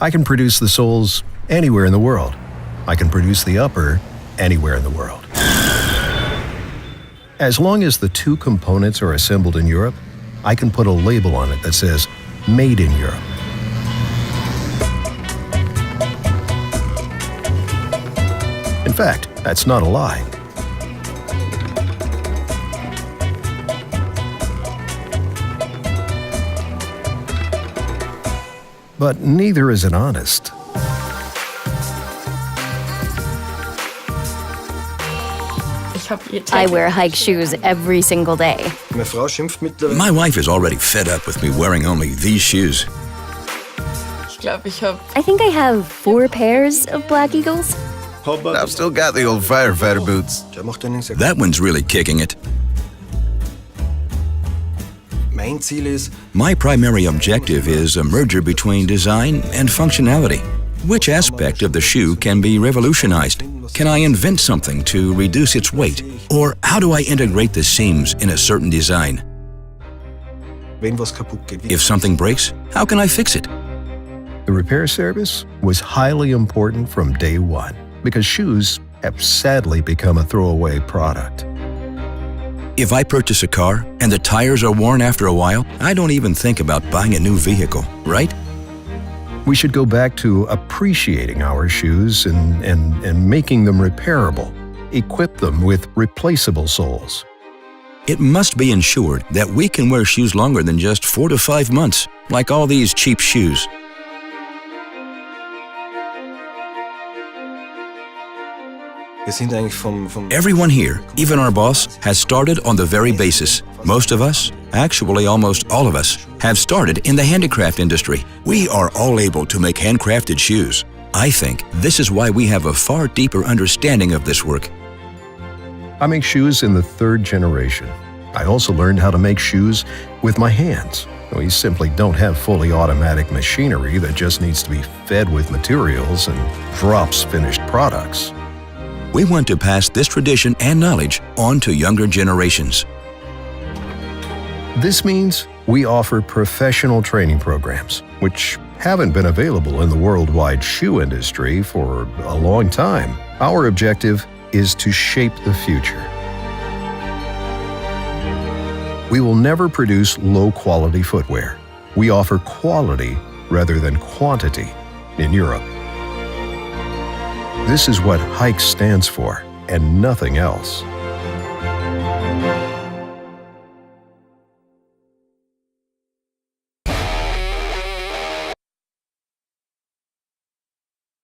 I can produce the soles anywhere in the world. I can produce the upper anywhere in the world. As long as the two components are assembled in Europe, I can put a label on it that says, Made in Europe. In fact, that's not a lie. But neither is it honest. I wear Haix shoes every single day. My wife is already fed up with me wearing only these shoes. I think I have 4 pairs of Black Eagles. I've still got the old firefighter boots. That one's really kicking it. My primary objective is a merger between design and functionality. Which aspect of the shoe can be revolutionized? Can I invent something to reduce its weight? Or how do I integrate the seams in a certain design? If something breaks, how can I fix it? The repair service was highly important from day one because shoes have sadly become a throwaway product. If I purchase a car and the tires are worn after a while, I don't even think about buying a new vehicle, right? We should go back to appreciating our shoes and making them repairable. Equip them with replaceable soles. It must be ensured that we can wear shoes longer than just 4 to 5 months, like all these cheap shoes. Everyone here, even our boss, has started on the very basis. Most of us, actually almost all of us, have started in the handicraft industry. We are all able to make handcrafted shoes. I think this is why we have a far deeper understanding of this work. I make shoes in the 3rd generation. I also learned how to make shoes with my hands. We simply don't have fully automatic machinery that just needs to be fed with materials and drops finished products. We want to pass this tradition and knowledge on to younger generations. This means we offer professional training programs, which haven't been available in the worldwide shoe industry for a long time. Our objective is to shape the future. We will never produce low-quality footwear. We offer quality rather than quantity in Europe. This is what Haix stands for, and nothing else.